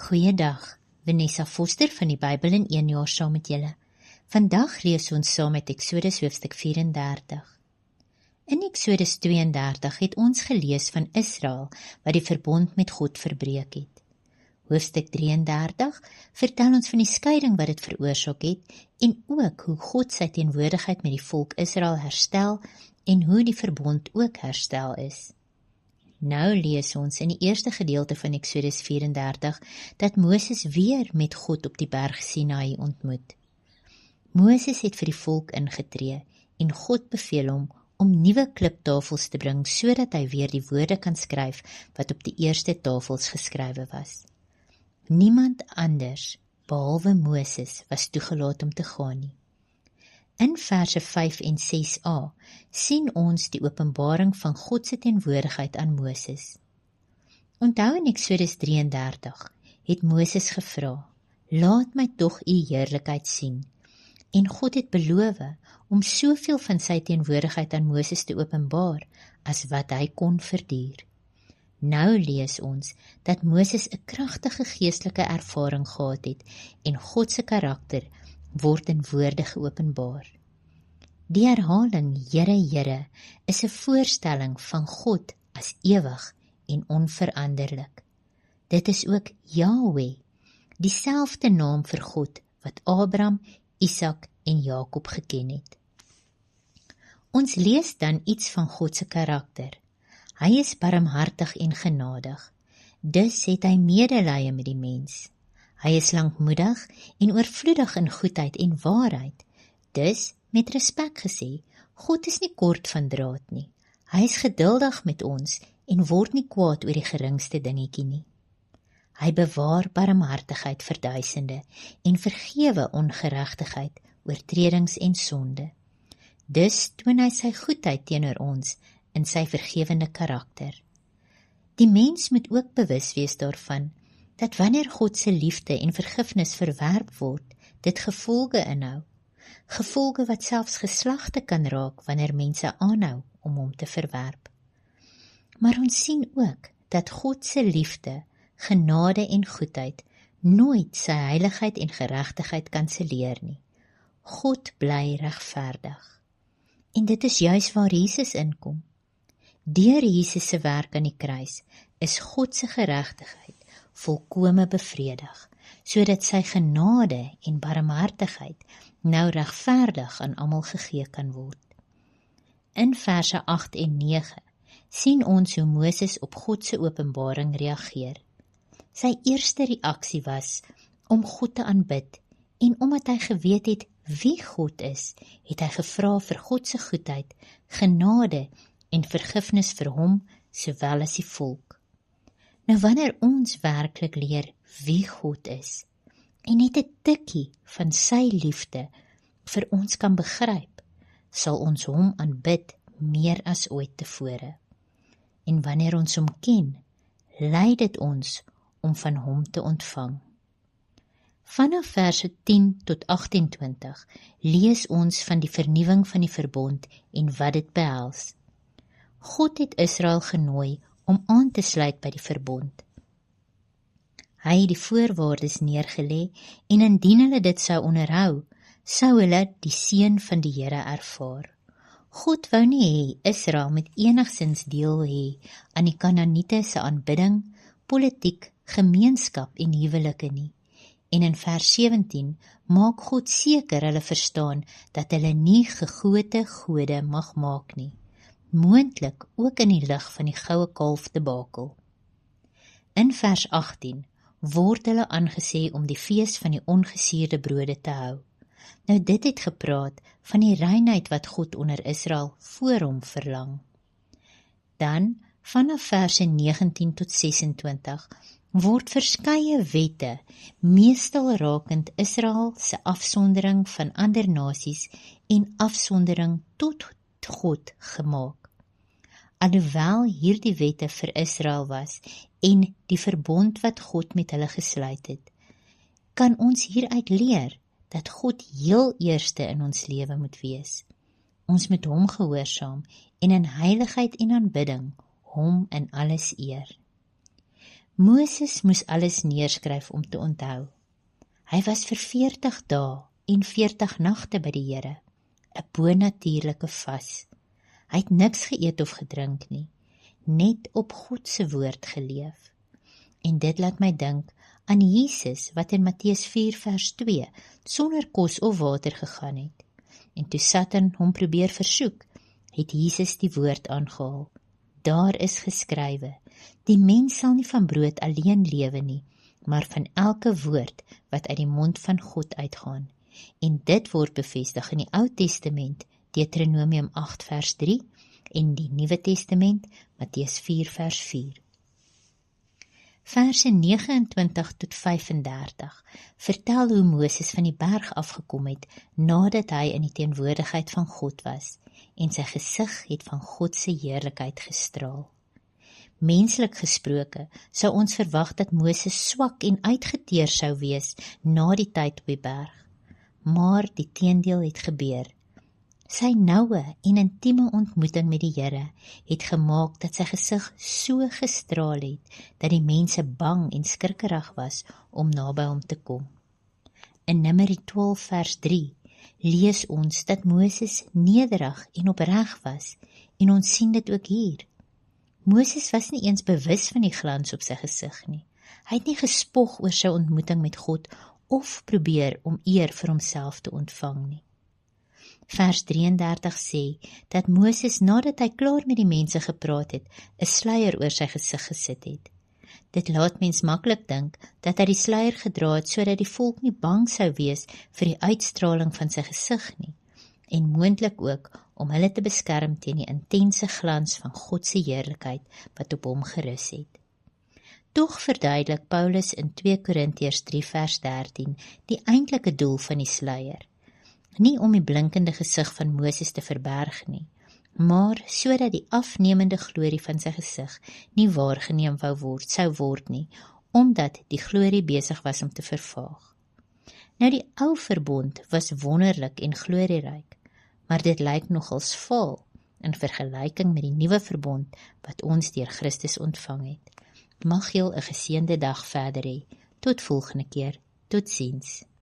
Goeiedag, Vanessa Foster van die Bybel in 1 jaar saam met julle. Vandag lees ons saam met Eksodus hoofstuk 34. In Eksodus 32 het ons gelees van Israel wat die verbond met God verbreek het. Hoofstuk 33 vertel ons van die skeiding wat dit veroorsaak het en ook hoe God sy teenwoordigheid met die volk Israel herstel en hoe die verbond ook herstel is. Nou lees ons in die eerste gedeelte van Eksodus 34 dat Moses weer met God op die berg Sinaï ontmoet. Moses het vir die volk ingetree en God beveel hom om nuwe kliptafels te bring sodat hy weer die woorde kan skryf wat op die eerste tafels geskrywe was. Niemand anders behalwe Moses was toegelaat om te gaan nie. In verse 5 en 6a sien ons die openbaring van God se teenwoordigheid aan Moses. Onthou in Eksodus 33 het Moses gevra, laat my tog u heerlikheid sien. En God het beloof om soveel van sy teenwoordigheid aan Moses te openbaar as wat hy kon verduur. Nou lees ons dat Moses 'n kragtige geestelike ervaring gehad het en God se karakter word in woorde geopenbaar. Die herhaling Here, Here is 'n voorstelling van God as ewig en onveranderlik. Dit is ook Yahweh, dieselfde naam vir God wat Abraham, Isak en Jakob geken het. Ons lees dan iets van God se karakter. Hy is barmhartig en genadig, dus het hy medelee met die mens. Hy is lankmoedig en oorvloedig in goedheid en waarheid, dus met respek gesê, God is nie kort van draad nie. Hy is geduldig met ons en word nie kwaad oor die geringste dingetjie nie. Hy bewaar barmhartigheid vir duisende en vergewe ongeregtigheid, oortredings en sonde. Dus toon hy sy goedheid teenoor ons in sy vergewende karakter. Die mens moet ook bewus wees daarvan, dat wanneer God se liefde en vergifnis verwerp word, dit gevolge inhou. Gevolge wat selfs geslagte kan raak wanneer mense aanhou om hom te verwerp. Maar ons sien ook dat God se liefde, genade en goedheid nooit sy heiligheid en geregtigheid kanselleer nie. God bly regverdig. En dit is juis waar Jesus inkom. Deur Jesus se werk aan die kruis is God se geregtigheid volkome bevredig, sodat sy genade en barmhartigheid nou regverdig aan almal gegee kan word. In verse 8 en 9 sien ons hoe Moses op God se openbaring reageer. Sy eerste reaksie was om God te aanbid en omdat hy geweet het wie God is, het hy gevra vir God se goedheid, genade en vergifnis vir hom sowel as die volk. Nou wanneer ons werklik leer wie God is en net 'n tikkie van sy liefde vir ons kan begryp, sal ons hom aanbid meer as ooit tevore. En wanneer ons hom ken, lei dit ons om van hom te ontvang. Vanaf verse 10 tot 28 lees ons van die vernuwing van die verbond en wat dit behels. God het Israel genooi om aan te sluit by die verbond. Hy het die voorwaardes neergelê en indien hulle dit sou onderhou, sou hulle die seën van die Here ervaar. God wou nie hê Israel met enigsins deel hê aan die Kanaaniete se aanbidding, politiek, gemeenskap en huwelike nie. En in vers 17 maak God seker hulle verstaan dat hulle nie gegote gode mag maak nie, moontlik ook in die lig van die goue kalf debakel. In vers 18 word hulle aangesê om die fees van die ongesuurde brode te hou. Nou dit het gepraat van die reinheid wat God onder Israel voor hom verlang. Dan, vanaf verse 19 tot 26, word verskeie wette, meestal rakend Israel se afsondering van ander nasies en afsondering tot God gemaak. Alhoewel hierdie wette vir Israel was en die verbond wat God met hulle gesluit het, kan ons hieruit leer dat God heel eerste in ons lewe moet wees. Ons moet hom gehoorsaam en in heiligheid en aanbidding hom in alles eer. Moses moes alles neerskryf om te onthou. Hy was vir 40 dae en 40 nagte by die Here, 'n bonatuurlike vas. Hy het niks geëet of gedrink nie, net op God se woord geleef. En dit laat my dink aan Jesus wat in Matteus 4 vers 2 sonder kos of water gegaan het. En toe Satan hom probeer versoek, het Jesus die woord aangehaal. Daar is geskrywe, die mens sal nie van brood alleen lewe nie, maar van elke woord wat uit die mond van God uitgaan. En dit word bevestig in die Ou Testament, Deuteronomium 8 vers 3, en die Nuwe Testament, Matteus 4 vers 4. Verse 29 tot 35 vertel hoe Moses van die berg afgekom het, nadat hy in die teenwoordigheid van God was, en sy gesig het van God se heerlikheid gestraal. Menslik gesproke, sou ons verwag dat Moses swak en uitgeteer sou wees na die tyd op die berg. Maar die teendeel het gebeur. Sy noue en intieme ontmoeting met die Here het gemaak dat sy gesig so gestraal het, dat die mense bang en skrikkerig was om naby hom te kom. In Numeri 12 vers 3 lees ons dat Moses nederig en opreg was, en ons sien dit ook hier. Moses was nie eens bewus van die glans op sy gesig nie. Hy het nie gespog oor sy ontmoeting met God of probeer om eer vir homself te ontvang nie. Vers 33 sê dat Moses nadat hy klaar met die mense gepraat het, 'n sluier oor sy gesig gesit het. Dit laat mens maklik dink dat hy die sluier gedra het sodat die volk nie bang sou wees vir die uitstraling van sy gesig nie, en moontlik ook om hulle te beskerm teen die intense glans van God se heerlikheid wat op hom gerus het. Tog verduidelik Paulus in 2 Korintiërs 3 vers 13 die eintlike doel van die sluier. Nie om die blinkende gesig van Moses te verberg nie, maar sodat die afnemende glorie van sy gesig nie waargeneem sou word nie, omdat die glorie besig was om te vervaag. Nou die ou verbond was wonderlik en glorieryk, maar dit lyk nogals vaal in vergelyking met die nuwe verbond wat ons deur Christus ontvang het. Mag jy 'n geseënde dag verder hê. Tot volgende keer. Totsiens.